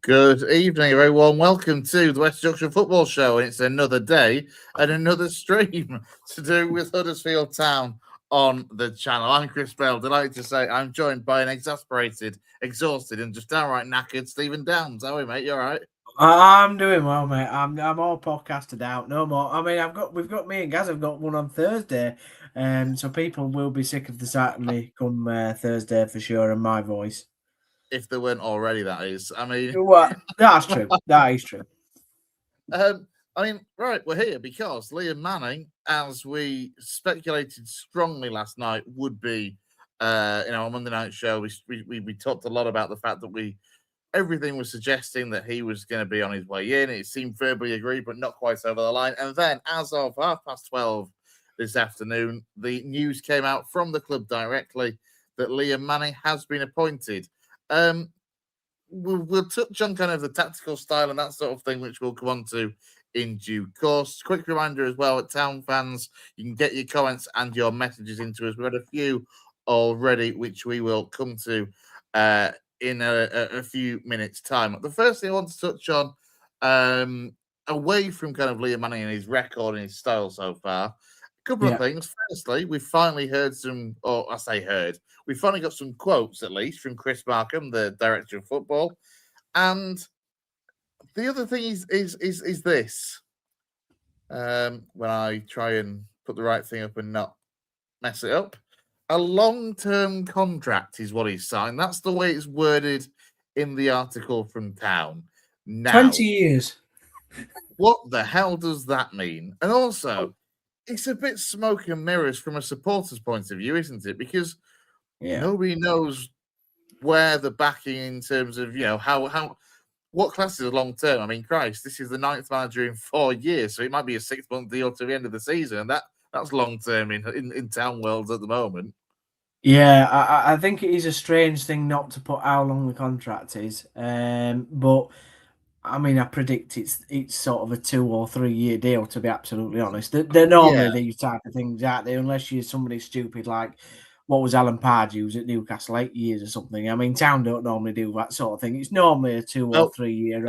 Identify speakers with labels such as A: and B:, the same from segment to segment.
A: Good evening, everyone. Welcome to the West Yorkshire Football Show. It's another day and another stream to do with Huddersfield Town on the channel. I'm Chris Bell. Delighted to say I'm joined by an exasperated, exhausted, and just downright knackered Stephen Downs. How are you, mate? You all right?
B: I'm doing well, mate. I'm all podcasted out. No more. I mean, we've got me and Gaz have got one on Thursday, so people will be sick of the sight of me come Thursday for sure, and my voice.
A: If there weren't already, that is.
B: What? That's true. That is true.
A: Right, we're here because Liam Manning, as we speculated strongly last night, would be in our Monday night show. We talked a lot about the fact that everything was suggesting that he was going to be on his way in. It seemed verbally agreed, but not quite over the line. And then, as of 12:30 this afternoon, the news came out from the club directly that Liam Manning has been appointed. We'll touch on kind of the tactical style and that sort of thing, which we'll come on to in due course. Quick reminder as well, at Town fans, you can get your comments and your messages into us. We've had a few already, which we will come to in a few minutes' time. The first thing I want to touch on, away from kind of Liam Manning and his record and his style so far, a couple of things. Firstly, we've finally heard we finally got some quotes, at least, from Chris Markham, the director of football. And the other thing is this. When I try and put the right thing up and not mess it up, a long-term contract is what he's signed. That's the way it's worded in the article from Town. Now,
B: 20 years.
A: What the hell does that mean? And also, it's a bit smoke and mirrors from a supporter's point of view, isn't it? Because nobody knows where the backing in terms of, what class is long term. I mean, Christ, this is the 9th manager in 4 years, so it might be a 6-month deal to the end of the season, and that's long term in Town worlds at the moment.
B: Yeah, I think it is a strange thing not to put how long the contract is, but I mean, I predict it's sort of a 2 or 3 year deal. To be absolutely honest, they're normally these type of things, aren't they? Unless you're somebody stupid like what was Alan Pardew's at Newcastle 8 years or something. I mean, Town don't normally do that sort of thing. It's normally a 2 or 3 year.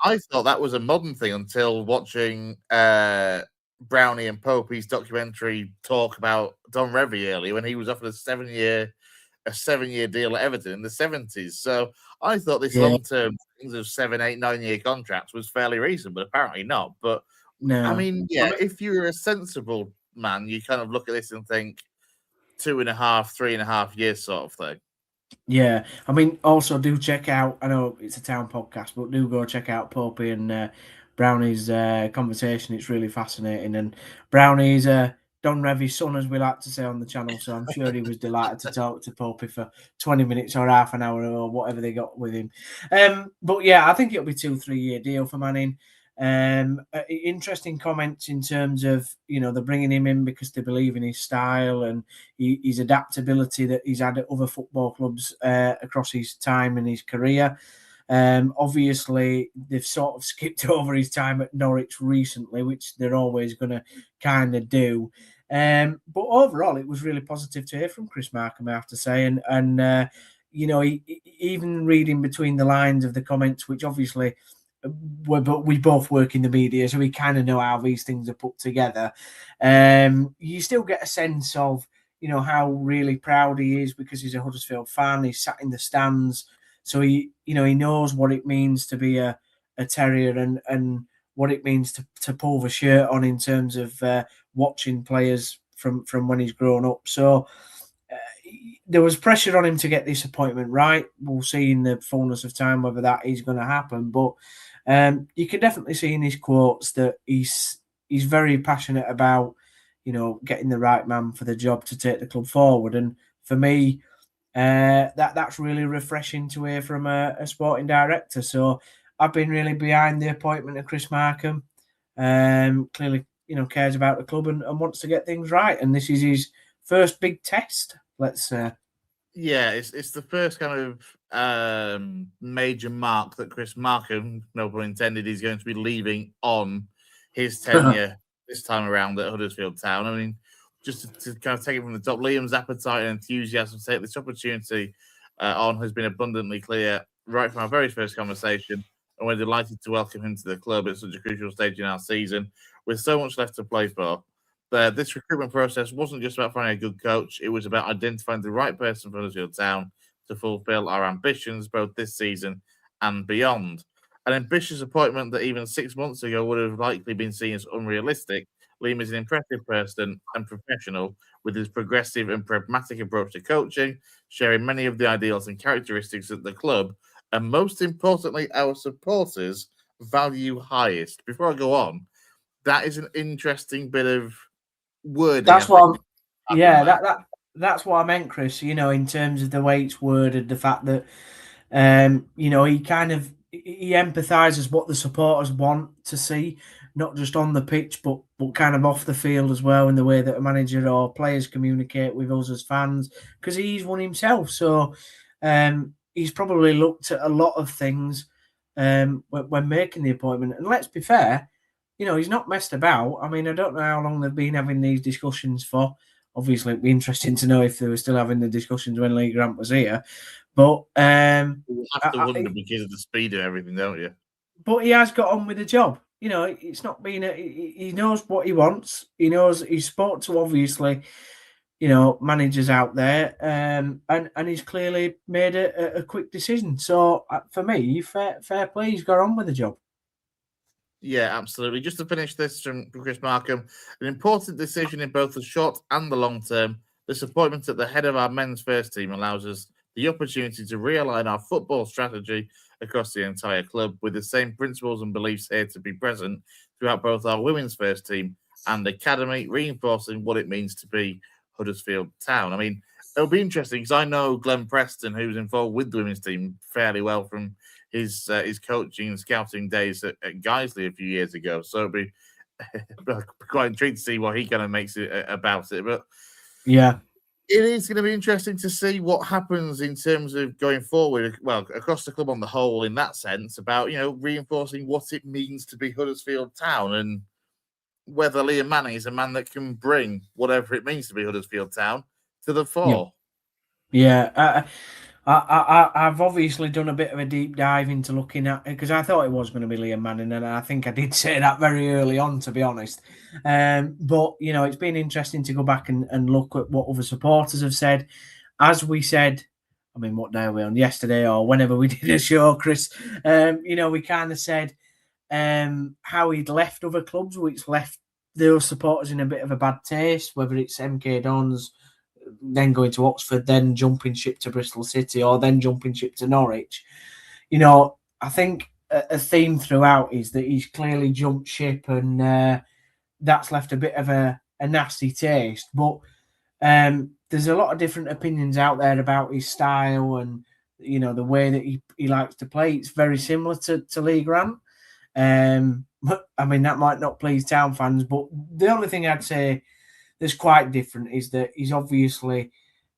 A: I thought that was a modern thing until watching Brownie and Popey's documentary talk about Don Revie earlier when he was offered a 7-year deal at Everton in the 70s. So I thought this long-term things of 7, 8, 9-year contracts was fairly recent, but apparently not. But no. I mean, if you're a sensible man, you kind of look at this and think 2.5, 3.5 years sort of thing.
B: Yeah, I mean, also do check out. I know it's a Town podcast, but do go check out Popey and Brownie's conversation. It's really fascinating, and Brownie's Don Revie's son, as we like to say on the channel. So I'm sure he was delighted to talk to Popey for 20 minutes or half an hour or whatever they got with him. But yeah, I think it'll be 2-3 year deal for Manning. Interesting comments in terms of, they're bringing him in because they believe in his style and his adaptability that he's had at other football clubs across his time in his career. Obviously, they've sort of skipped over his time at Norwich recently, which they're always going to kind of do. But overall, it was really positive to hear from Chris Markham, I have to say. And even reading between the lines of the comments, which obviously we both work in the media, so we kind of know how these things are put together. You still get a sense of, how really proud he is because he's a Huddersfield fan. He's sat in the stands, so he knows what it means to be a Terrier and what it means to pull the shirt on in terms of watching players from when he's grown up. So there was pressure on him to get this appointment right. We'll see in the fullness of time whether that is going to happen, but you can definitely see in his quotes that he's very passionate about, getting the right man for the job to take the club forward. And for me, that's really refreshing to hear from a sporting director. So I've been really behind the appointment of Chris Markham. Clearly, cares about the club and wants to get things right. And this is his first big test, let's say.
A: Yeah, it's the first kind of major mark that Chris Markham, no pun intended, is going to be leaving on his tenure this time around at Huddersfield Town. I mean, just to kind of take it from the top, Liam's appetite and enthusiasm to take this opportunity on has been abundantly clear right from our very first conversation, and we're delighted to welcome him to the club at such a crucial stage in our season, with so much left to play for. This recruitment process wasn't just about finding a good coach; it was about identifying the right person for Huddersfield Town to fulfil our ambitions both this season and beyond. An ambitious appointment that even 6 months ago would have likely been seen as unrealistic. Liam is an impressive person and professional with his progressive and pragmatic approach to coaching, sharing many of the ideals and characteristics that the club, and most importantly, our supporters value highest. Before I go on, that is an interesting bit of wording, I
B: That's what
A: think,
B: I'm,
A: having
B: yeah,
A: there.
B: that's what I meant, Chris. In terms of the way it's worded, the fact that he kind of he empathises what the supporters want to see, not just on the pitch, but kind of off the field as well, in the way that a manager or players communicate with us as fans, because he's one himself. So he's probably looked at a lot of things when making the appointment. And let's be fair, he's not messed about. I mean, I don't know how long they've been having these discussions for. Obviously, it'd be interesting to know if they were still having the discussions when Lee Grant was here. But
A: You have to wonder because of the speed of everything, don't you?
B: he has got on with the job. It's not been. He knows what he wants. He knows he's spoke to obviously, managers out there, and he's clearly made a quick decision. So for me, fair play. He's got on with the job.
A: Yeah, absolutely. Just to finish this from Chris Markham, an important decision in both the short and the long term. This appointment at the head of our men's first team allows us the opportunity to realign our football strategy across the entire club with the same principles and beliefs here to be present throughout both our women's first team and academy, reinforcing what it means to be Huddersfield Town. I mean, it'll be interesting because I know Glenn Preston, who's involved with the women's team fairly well from his coaching and scouting days at Guiseley a few years ago. So it'll be quite intrigued to see what he kind of makes it about it. But
B: yeah,
A: it is going to be interesting to see what happens in terms of going forward. Well, across the club on the whole, in that sense, about reinforcing what it means to be Huddersfield Town and whether Liam Manning is a man that can bring whatever it means to be Huddersfield Town to the fore.
B: Yeah. I've obviously done a bit of a deep dive into looking at it because I thought it was going to be Liam Manning, and I think I did say that very early on, to be honest. But it's been interesting to go back and look at what other supporters have said. As we said, I mean, what day are we on? Yesterday or whenever we did a show, Chris. We kind of said how he'd left other clubs, which left those supporters in a bit of a bad taste, whether it's MK Dons, then going to Oxford, then jumping ship to Bristol City, or then jumping ship to Norwich. I think a theme throughout is that he's clearly jumped ship, and that's left a bit of a nasty taste. But there's a lot of different opinions out there about his style and the way that he likes to play. It's very similar to Lee Grant. I mean, that might not please Town fans, but the only thing I'd say that's quite different is that he's obviously,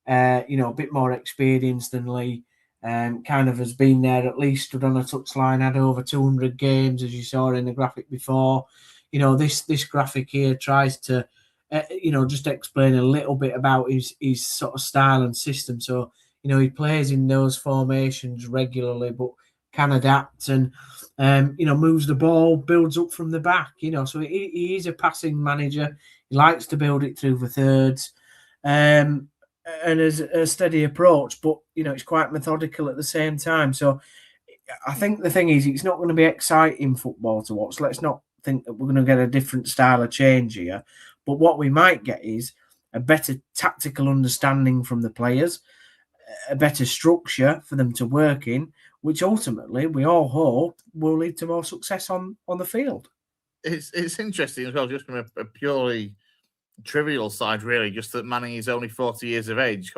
B: a bit more experienced than Lee. Kind of has been there, at least stood on a touchline, had over 200 games, as you saw in the graphic before. This graphic here tries to, just explain a little bit about his sort of style and system. So, he plays in those formations regularly, but can adapt and, moves the ball, builds up from the back. So he is a passing manager. He likes to build it through the thirds, and has a steady approach, but it's quite methodical at the same time. So I think the thing is, it's not going to be exciting football to watch. Let's not think that we're going to get a different style of change here. But what we might get is a better tactical understanding from the players, a better structure for them to work in, which ultimately we all hope will lead to more success on the field.
A: It's interesting as well, just from a purely trivial side, really, just that Manning is only 40 years of age,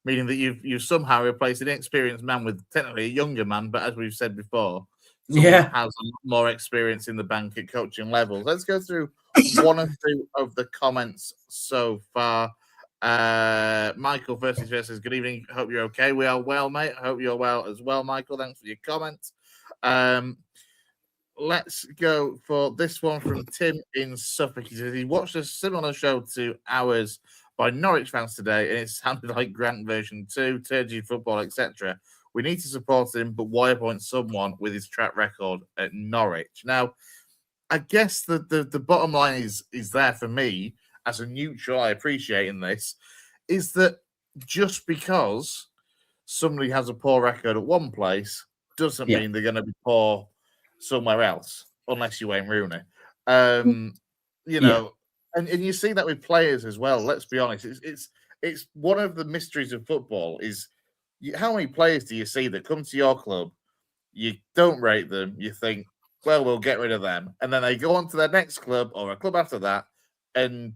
A: meaning that you've somehow replaced an inexperienced man with technically a younger man, but as we've said before, someone that has a lot more experience in the bank at coaching levels. Let's go through one or two of the comments so far. Michael versus says, good evening. Hope you're okay. We are well, mate. I hope you're well as well, Michael. Thanks for your comments. Let's go for this one from Tim in Suffolk. He says he watched a similar show to ours by Norwich fans today, and it sounded like Grant version 2, turgid football, etc. We need to support him, but why appoint someone with his track record at Norwich? Now, I guess the bottom line is there for me as a neutral. I appreciate in this is that just because somebody has a poor record at one place doesn't
B: Yeah.
A: mean they're going to be poor somewhere else, unless you're Wayne Rooney. You
B: Yeah.
A: know, and you see that with players as well. Let's be honest, it's one of the mysteries of football is how many players do you see that come to your club, you don't rate them, you think, well, we'll get rid of them, and then they go on to their next club or a club after that, and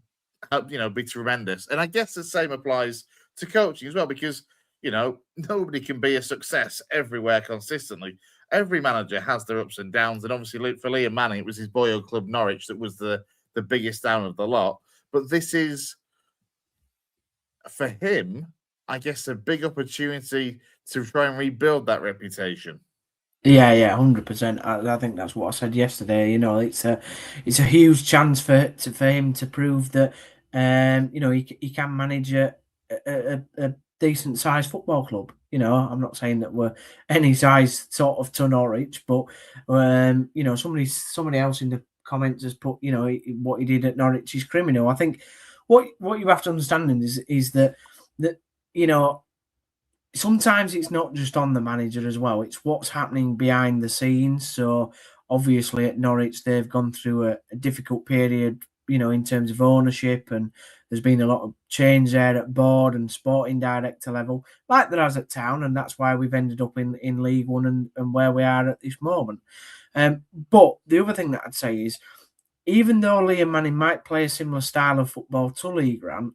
A: be tremendous. And I guess the same applies to coaching as well, because nobody can be a success everywhere consistently. Every manager has their ups and downs, and obviously for Liam Manning, it was his boyhood club Norwich that was the biggest down of the lot. But this is, for him, I guess, a big opportunity to try and rebuild that reputation.
B: Yeah, 100%. I think that's what I said yesterday. It's a huge chance for him to prove that he can manage a decent sized football club. I'm not saying that we're any size sort of to Norwich, but somebody else in the comments has put what he did at Norwich is criminal. I think what you have to understand is that sometimes it's not just on the manager as well. It's what's happening behind the scenes. So obviously at Norwich, they've gone through a difficult period, in terms of ownership, and there's been a lot of change there at board and sporting director level, like there has at Town, and that's why we've ended up in League One and where we are at this moment. But the other thing that I'd say is, even though Liam Manning might play a similar style of football to Lee Grant,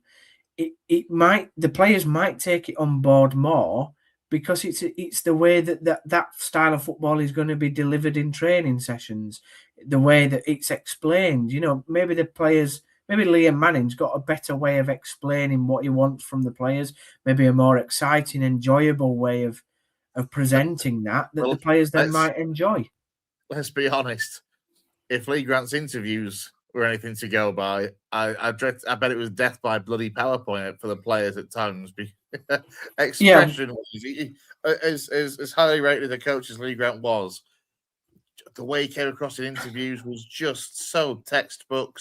B: the players might take it on board more because it's the way that style of football is going to be delivered in training sessions, the way that it's explained. Maybe Liam Manning's got a better way of explaining what he wants from the players, maybe a more exciting, enjoyable way of presenting that the players then might enjoy.
A: Let's be honest. If Lee Grant's interviews were anything to go by, I bet it was death by bloody PowerPoint for the players at times. Expression, as highly rated a coach as Lee Grant was, the way he came across in interviews was just so textbook,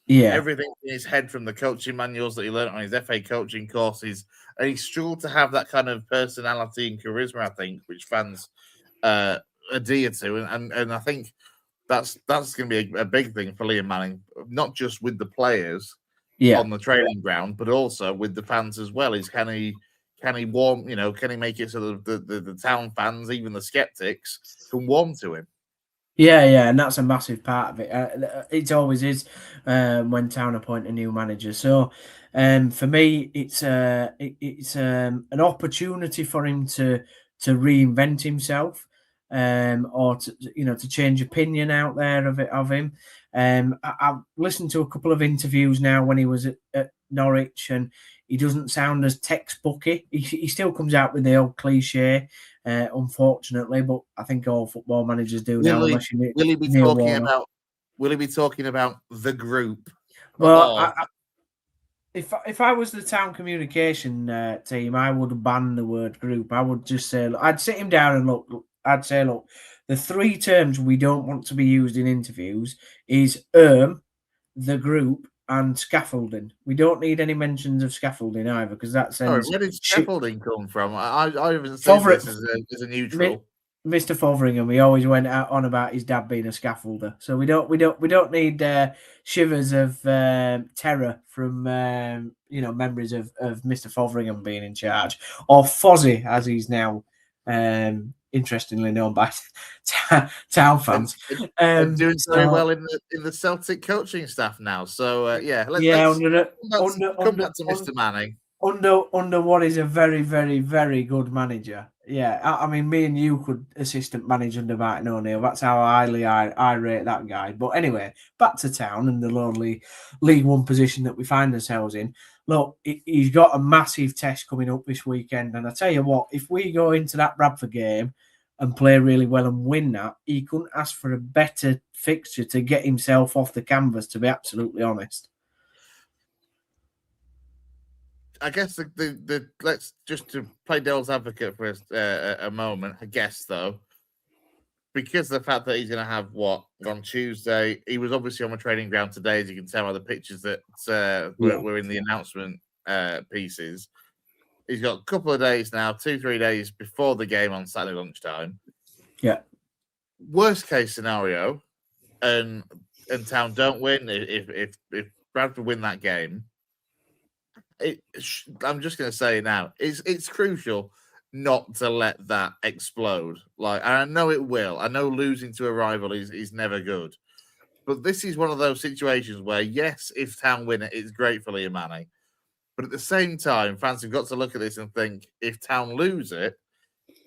A: everything in his head from the coaching manuals that he learned on his FA coaching courses, and he struggled to have that kind of personality and charisma, I think, which fans adhere to, and I think that's going to be a big thing for Liam Manning, not just with the players on the training ground, but also with the fans as well. Is can he warm? Can he make it so that the Town fans, even the skeptics, can warm to him?
B: Yeah, and that's a massive part of it. It always is when Town appoint a new manager. So for me, it's an opportunity for him to reinvent himself, or to change opinion out there of him. I've listened to a couple of interviews now when he was at Norwich, and he doesn't sound as textbooky. He still comes out with the old cliche, unfortunately, but I think all football managers do now.
A: Will he be talking about the group?
B: Well, if I was the Town communication team, I would ban the word group. I would just say, I'd sit him down and look. I'd say, look, the three terms we don't want to be used in interviews is the group, and scaffolding. We don't need any mentions of scaffolding either, because that sends.
A: Where did scaffolding come from? I haven't seen this as a neutral.
B: Mr. Fotheringham, he always went out on about his dad being a scaffolder, so we don't need shivers of terror from memories of Mr. Fotheringham being in charge, or Fozzie, as he's now interestingly known by Town fans.
A: Doing very well in the Celtic coaching staff now. So let's come back to Mr. Manning.
B: Under what is a very, very, very good manager. Yeah, I mean, me and you could assistant manage under Martin O'Neill. That's how highly I rate that guy. But anyway, back to Town and the lonely League One position that we find ourselves in. Look, he's got a massive test coming up this weekend. And I tell you what, if we go into that Bradford game and play really well and win that, he couldn't ask for a better fixture to get himself off the canvas, to be absolutely honest.
A: I guess the let's just to play devil's advocate for a moment. I guess though, because of the fact that he's going to have what on Tuesday, he was obviously on the training ground today, as you can tell by the pictures that were in the announcement pieces. He's got a couple of days now, 2-3 days before the game on Saturday lunchtime.
B: Yeah.
A: Worst case scenario, and Town don't win. If Bradford win that game, I'm just going to say it now. It's crucial not to let that explode. Like, I know it will. I know losing to a rival is never good, but this is one of those situations where, yes, if Town win it, it's great for Liam Manning. But at the same time, fans have got to look at this and think, if Town lose it,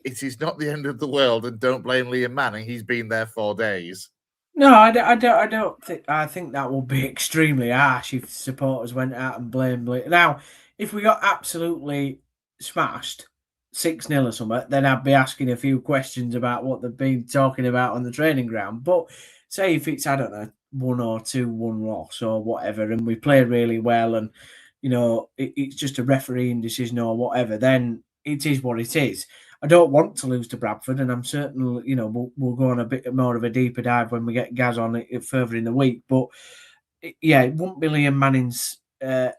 A: it is not the end of the world, and don't blame Liam Manning. He's been there 4 days.
B: No, I don't think. I think that would be extremely harsh if supporters went out and blamed. Now, if we got absolutely smashed 6-0 or something, then I'd be asking a few questions about what they've been talking about on the training ground. But say if it's, I don't know, 1 loss or whatever, and we played really well, and it's just a refereeing decision or whatever, then it is what it is. I don't want to lose to Bradford, and I'm certain, we'll go on a bit more of a deeper dive when we get Gaz on it further in the week. But yeah, it wouldn't be Liam Manning's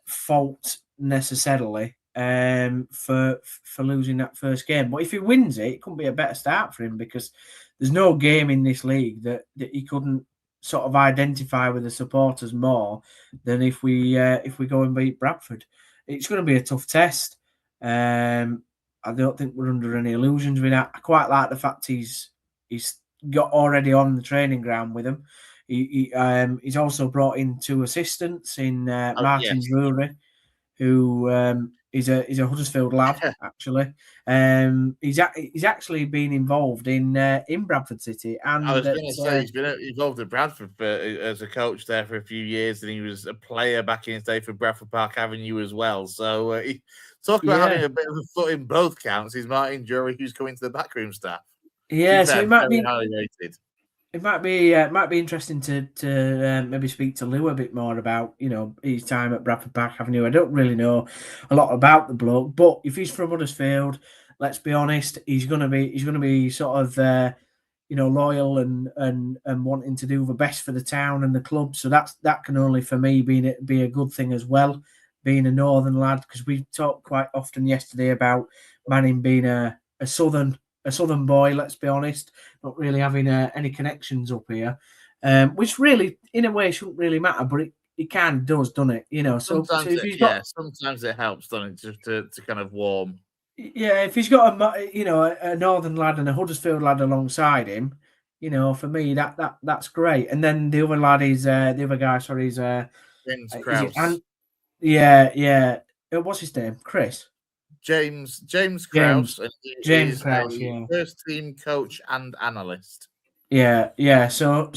B: fault necessarily for losing that first game. But if he wins it, it couldn't be a better start for him, because there's no game in this league that he couldn't sort of identify with the supporters more than if we go and beat Bradford. It's going to be a tough test. I don't think we're under any illusions with that. I quite like the fact he's got already on the training ground with him. He's also brought in 2 assistants in Martin Drury, who is a Huddersfield lad actually. He's actually been involved in Bradford City, and
A: I was going to say he's been involved at Bradford as a coach there for a few years, and he was a player back in his day for Bradford Park Avenue as well. So talk about having a bit of a foot in both counts. Is Martin Drury, who's coming to the backroom staff.
B: Yeah, so it might be
A: highly rated.
B: It might be interesting to maybe speak to Lou a bit more about his time at Bradford Park Avenue. I don't really know a lot about the bloke, but if he's from Huddersfield, let's be honest, he's gonna be sort of loyal and wanting to do the best for the town and the club. So that can only for me be a good thing as well, being a northern lad, because we talked quite often yesterday about Manning being a southern boy, let's be honest, not really having any connections up here, which really, in a way, shouldn't really matter, but it kind of does, doesn't it?
A: Sometimes sometimes it helps, doesn't it, just to kind of warm.
B: Yeah, if he's got a northern lad and a Huddersfield lad alongside him, for me that's great. And then the other lad is the other guy. Sorry, is
A: James Krause.
B: Yeah. What's his name? Chris.
A: James Krause.
B: James Krause, yeah.
A: First team coach and analyst.
B: Yeah. So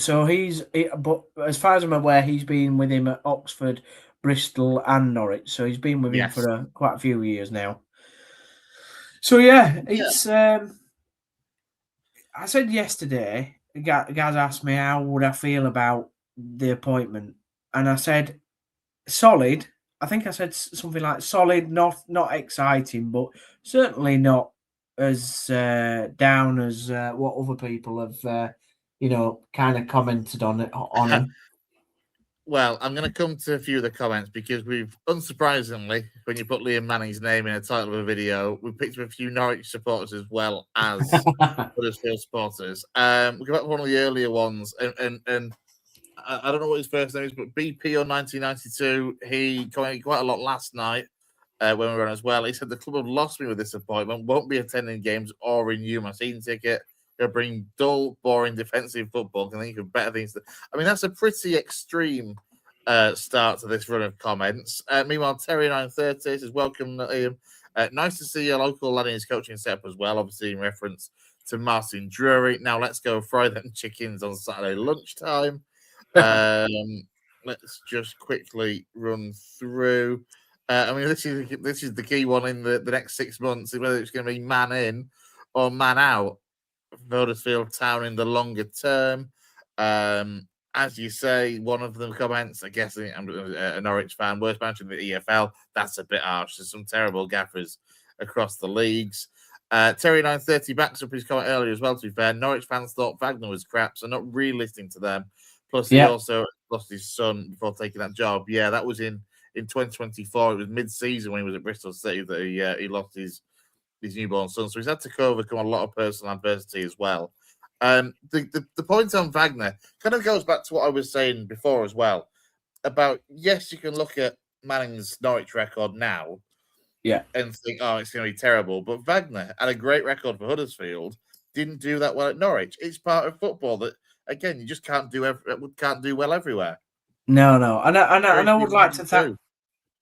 B: but as far as I'm aware, he's been with him at Oxford, Bristol, and Norwich. So he's been with him for quite a few years now. So yeah, it's. I said yesterday, guys asked me how would I feel about the appointment, and I said solid. I think I said something like solid, not exciting, but certainly not as down as what other people have, kind of commented on him.
A: Well, I'm going to come to a few of the comments because we've, unsurprisingly, when you put Liam Manning's name in a title of a video, we picked up a few Norwich supporters as well as Huddersfield supporters. We got one of the earlier ones, and I don't know what his first name is, but BP on 1992, he commented quite a lot last night when we were on as well. He said the club have lost me with this appointment, won't be attending games or renew my season ticket. Going to bring dull, boring defensive football. Can think of better things. I mean, that's a pretty extreme start to this run of comments. Meanwhile, Terry 930 says, welcome, Liam. Nice to see a local lad in his coaching setup as well, obviously in reference to Martin Drury. Now let's go fry them chickens on Saturday lunchtime. Let's just quickly run through. I mean, this is the key one in the next 6 months, whether it's going to be man in or man out. Huddersfield Town in the longer term. as you say, one of them comments, I guess I'm a Norwich fan, worst manager in the EFL. That's a bit harsh. There's some terrible gaffers across the leagues. Terry 930 backs up his comment earlier as well, to be fair. Norwich fans thought Wagner was crap, so not really listening to them. Plus, he also lost his son before taking that job. Yeah, that was in 2024. It was mid-season when he was at Bristol City that he lost his newborn son. So he's had to overcome a lot of personal adversity as well. The point on Wagner kind of goes back to what I was saying before as well about, yes, you can look at Manning's Norwich record now and think, oh, it's going to be terrible. But Wagner had a great record for Huddersfield, didn't do that well at Norwich. It's part of football that, again, you just can't do well everywhere.
B: No, and I would like to thank.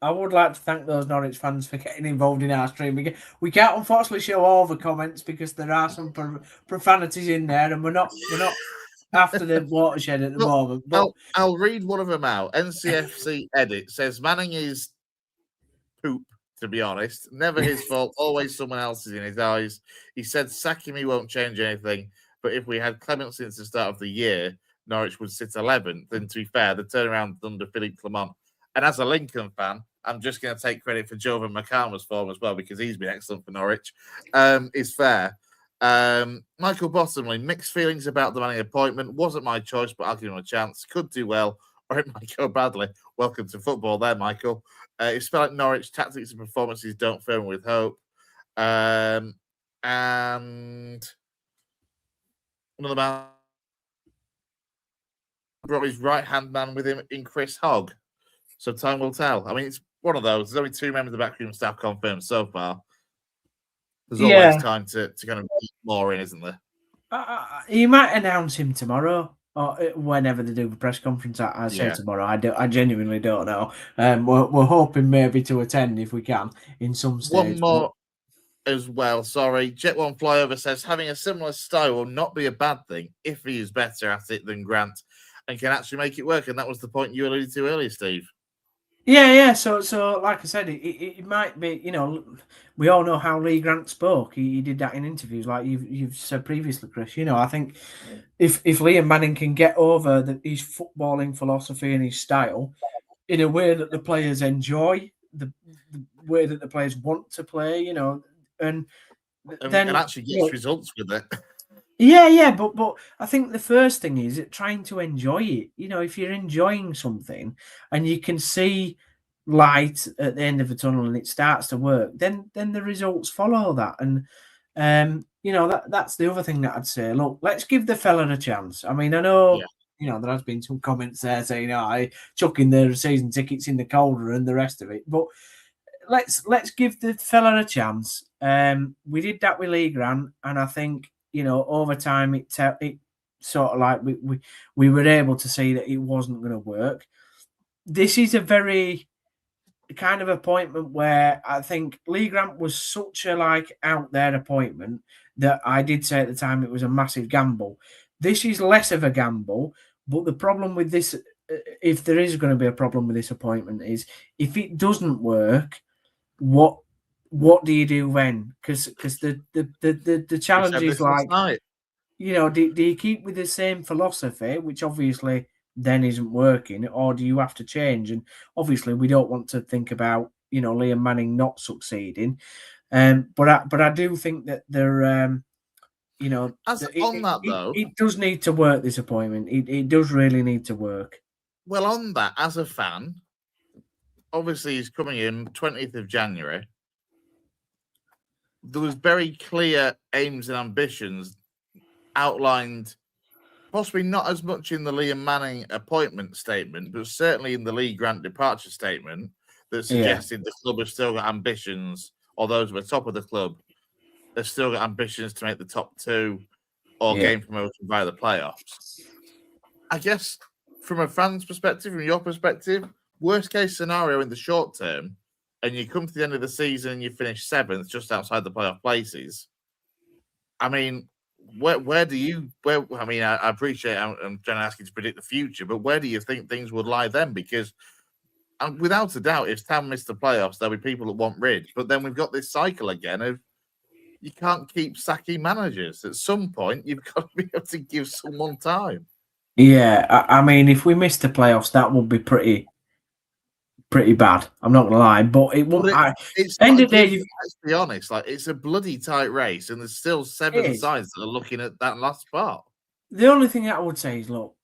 B: I would like to thank those Norwich fans for getting involved in our stream. We can't unfortunately show all the comments because there are some profanities in there, and we're not after the watershed at the moment. But
A: I'll read one of them out. NCFC edit says Manning is poop, to be honest. Never his fault. Always someone else's in his eyes. He said sacking me won't change anything, but if we had Clement since the start of the year, Norwich would sit 11th. And to be fair, the turnaround under Philippe Clement. And as a Lincoln fan, I'm just going to take credit for Jovan McCalmer's form as well, because he's been excellent for Norwich. Is fair. Michael Bottomley, mixed feelings about the Manning appointment. Wasn't my choice, but I'll give him a chance. Could do well, or it might go badly. Welcome to football there, Michael. It's felt like Norwich tactics and performances don't fill me with hope. And another man brought his right-hand man with him in Chris Hogg. So time will tell. I mean, it's one of those. There's only 2 members of the backroom staff confirmed so far. There's always time to kind of get more in, isn't there?
B: You might announce him tomorrow or whenever they do the press conference. I say tomorrow. I genuinely don't know. We're hoping maybe to attend if we can in some stage.
A: One more as well. Sorry, Jet One Flyover says having a similar style will not be a bad thing if he is better at it than Grant and can actually make it work. And that was the point you alluded to earlier, Steve.
B: Yeah. So like I said, it might be. We all know how Lee Grant spoke. He did that in interviews, like you've said previously, Chris. I think if Liam Manning can get over his footballing philosophy and his style in a way that the players enjoy, the way that the players want to play, and then
A: actually gets results with it.
B: Yeah, but I think the first thing is trying to enjoy it. If you're enjoying something and you can see light at the end of the tunnel and it starts to work, then the results follow that. And that's the other thing that I'd say. Look, let's give the fella a chance. I mean, I know there has been some comments there saying, I chucking the season tickets in the colder and the rest of it, but let's give the fella a chance. We did that with Lee Grant, and I think over time it sort of like we were able to see that it wasn't going to work. This is a very kind of appointment where I think Lee Grant was such a out there appointment that I did say at the time it was a massive gamble. This is less of a gamble, but the problem with this, if there is going to be a problem with this appointment, is if it doesn't work, what do you do then? Because the challenge is do you keep with the same philosophy, which obviously then isn't working, or do you have to change? And obviously we don't want to think about Liam Manning not succeeding, but I do think that there it does need to work, this appointment. It does really need to work.
A: Well, on that, as a fan, obviously he's coming in 20th of January. There was very clear aims and ambitions outlined, possibly not as much in the Liam Manning appointment statement, but certainly in the Lee Grant departure statement, that suggested the club have still got ambitions, or those who are top of the club have still got ambitions to make the top 2 or gain promotion via the playoffs. I guess from a fan's perspective, from your perspective, worst case scenario in the short term, and you come to the end of the season and you finish 7th, just outside the playoff places. I mean, where do you? I mean, I appreciate I'm trying to ask you to predict the future, but where do you think things would lie then? Because without a doubt, if Town miss the playoffs, there'll be people that want rid. But then we've got this cycle again of you can't keep sacking managers. At some point, you've got to be able to give someone time.
B: Yeah, I mean, if we missed the playoffs, that would be pretty bad. I'm not gonna lie, but it won't.
A: It's
B: End
A: not a
B: of the day,
A: given. Let's be honest. Like, it's a bloody tight race, and there's still
B: it
A: 7
B: is.
A: sides that are looking at that last spot.
B: The only thing I would say is, look,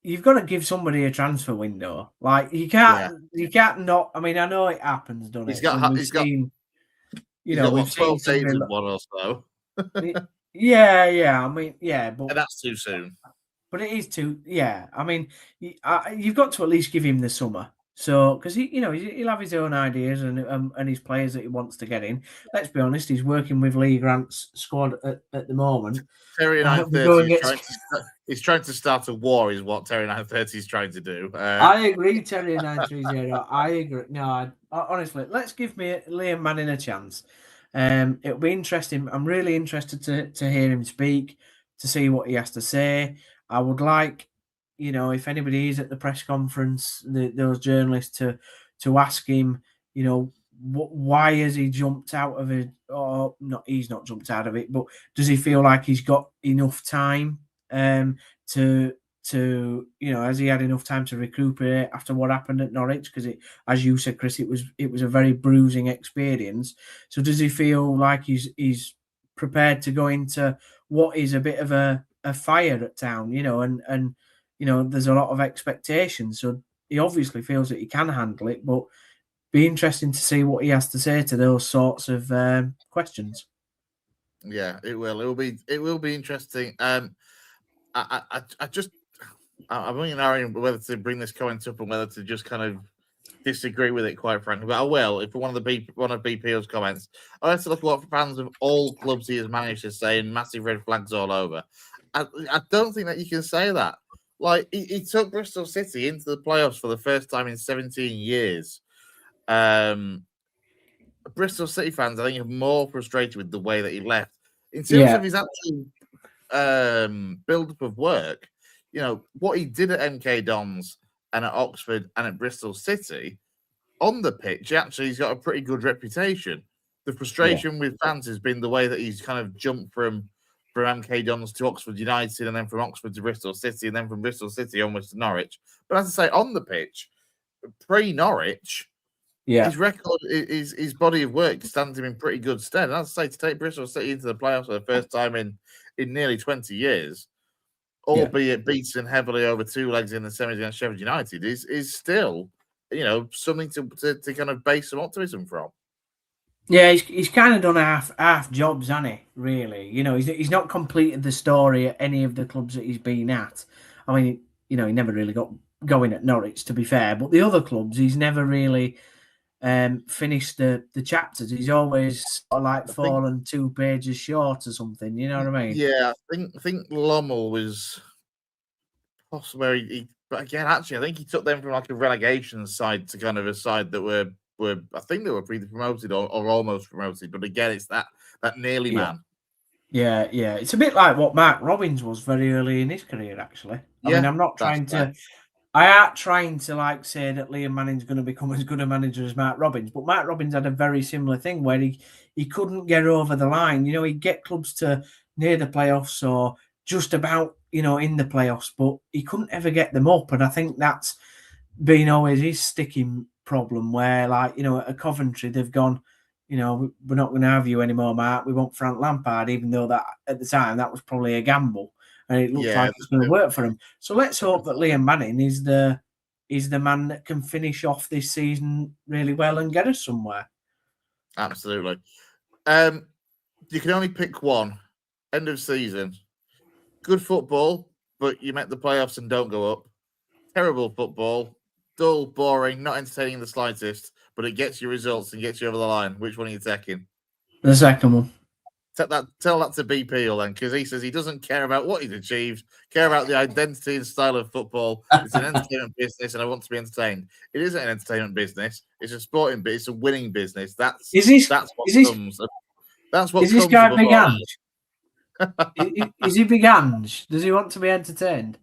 B: you've got to give somebody a transfer window. Like
A: Yeah,
B: you can't not. I mean, I know it happens, doesn't
A: he's
B: it? When we've
A: he's got
B: seen,
A: he's got
B: we've
A: what,
B: seen
A: 12 days
B: somebody.
A: of one or so,
B: Yeah. I mean, yeah,
A: and that's too soon.
B: but it is too. Yeah, I mean, you've got to at least give him the summer. So, because he'll have his own ideas and his players that he wants to get in. Let's be honest, he's working with Lee Grant's squad at the moment.
A: Terry
B: We go
A: 930
B: and
A: is
B: get.
A: he's trying to start a war, is what Terry 930 is trying to do.
B: I agree, Terry 930. I agree. No, honestly, let's give me Liam Manning a chance. It'll be interesting. I'm really interested to hear him speak, to see what he has to say. I would like, if anybody is at the press conference, those journalists to ask him, why has he jumped out of it? Or not? He's not jumped out of it, but does he feel like he's got enough time to has he had enough time to recuperate after what happened at Norwich? Because as you said, Chris, it was a very bruising experience. So does he feel like he's prepared to go into what is a bit of a fire at Town? And there's a lot of expectations. So he obviously feels that he can handle it, but be interesting to see what he has to say to those sorts of questions.
A: Yeah, it will. It will be interesting. I just I'm only knowing whether to bring this comment up and whether to just kind of disagree with it, quite frankly. But I will. If one of BPO's comments, I have to look at what fans of all clubs he has managed to say, and massive red flags all over. I don't think that you can say that. Like, he took Bristol City into the playoffs for the first time in 17 years. Bristol City fans, I think, are more frustrated with the way that he left. In terms
B: Yeah,
A: of his actual build-up of work, what he did at MK Dons and at Oxford and at Bristol City, on the pitch, actually, he's got a pretty good reputation. The
B: yeah,
A: frustration with fans has been the way that he's kind of jumped from MK Dons to Oxford United, and then from Oxford to Bristol City, and then from Bristol City almost to Norwich. But as I say, on the pitch, pre-Norwich,
B: yeah,
A: his record, his body of work stands him in pretty good stead. And as I say, to take Bristol City into the playoffs for the first time in nearly 20 years,
B: yeah.
A: albeit beaten heavily over 2 legs in the semis against Sheffield United, is still, something to kind of base some optimism from.
B: Yeah, he's kind of done half jobs, hasn't he? Really, he's not completed the story at any of the clubs that he's been at. I mean, he never really got going at Norwich, to be fair, but the other clubs, he's never really finished the chapters. He's always sort of like
A: I think,
B: fallen 2 pages short or something. You know what I mean?
A: yeah, I think Lommel was possibly, but again, actually, I think he took them from like a relegation side to kind of a side that were I think they were either promoted or almost promoted. But again, it's that nearly
B: Yeah,
A: man.
B: yeah. It's a bit like what Mark Robbins was very early in his career, actually. I mean,
A: Yeah,
B: I'm not
A: that's
B: trying
A: fair.
B: to. I aren't trying to like say that Liam Manning's going to become as good a manager as Mark Robbins, but Mark Robbins had a very similar thing where he couldn't get over the line. He'd get clubs to near the playoffs or just about in the playoffs, but he couldn't ever get them up. And I think that's been always his sticking problem. Where at Coventry they've gone, we're not going to have you anymore, Mark. We want Frank Lampard, even though that at the time that was probably a gamble and it looks
A: Yeah,
B: like it's going to work for him. So let's hope that Liam Manning is the man that can finish off this season really well and get us somewhere.
A: absolutely. You can only pick one. End of season. Good football, but you make the playoffs and don't go up. Terrible football. Dull, boring, not entertaining in the slightest, but it gets you results and gets you over the line. Which one are you taking?
B: The second one.
A: Tell that to BPL then, because he says he doesn't care about what he's achieved, care about the identity and style of football. It's an entertainment business, and I want to be entertained. It isn't an entertainment business. It's a sporting business. It's a winning business. That's
B: Is this
A: what
B: is this
A: comes. That's what
B: is this
A: comes
B: guy
A: above
B: Big
A: all
B: Ange? Is he Big Ange? Does he want to be entertained?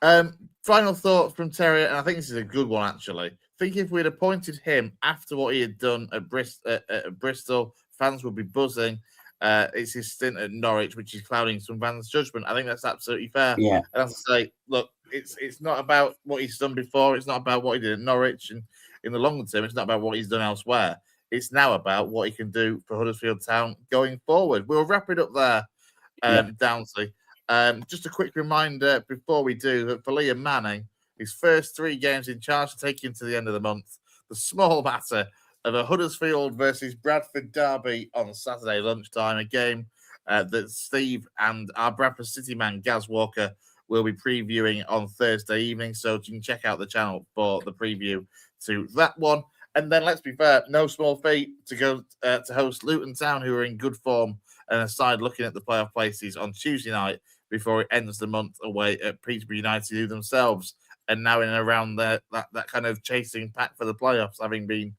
A: Final thought from Terry, and I think this is a good one actually. I think if we'd appointed him after what he had done at Bristol, fans would be buzzing. It's his stint at Norwich, which is clouding some fans' judgment. I think that's absolutely fair.
B: Yeah.
A: And as I say, look, it's not about what he's done before. It's not about what he did at Norwich, and in the longer term, it's not about what he's done elsewhere. It's now about what he can do for Huddersfield Town going forward. We'll wrap it up there, Downsley. Just a quick reminder before we do that for Liam Manning, his first 3 games in charge to take him to the end of the month. The small matter of a Huddersfield versus Bradford derby on Saturday lunchtime, a game that Steve and our Bradford City man Gaz Walker will be previewing on Thursday evening. So you can check out the channel for the preview to that one. And then let's be fair, no small feat to go to host Luton Town, who are in good form and aside looking at the playoff places on Tuesday night before it ends the month away at Peterborough United, who themselves are now in and around that kind of chasing pack for the playoffs, having been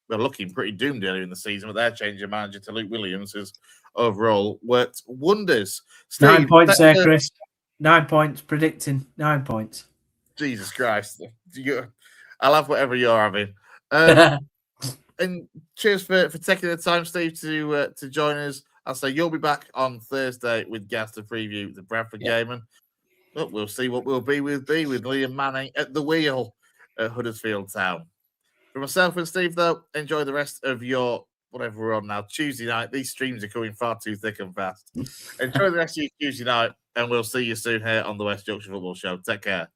A: looking pretty doomed earlier in the season, but their change of manager to Luke Williams has overall worked wonders. Steve,
B: 9 points there, Chris. 9 points, predicting 9 points.
A: Jesus Christ. I'll have whatever you're having. And cheers for taking the time, Steve, to join us. I'll say you'll be back on Thursday with Gaz to preview the Bradford game, and look, we'll see what we'll be with Liam Manning at the wheel at Huddersfield Town. For myself and Steve, though, enjoy the rest of your whatever we're on now. Tuesday night. These streams are coming far too thick and fast. Enjoy the rest of your Tuesday night, and we'll see you soon here on the West Yorkshire Football Show. Take care.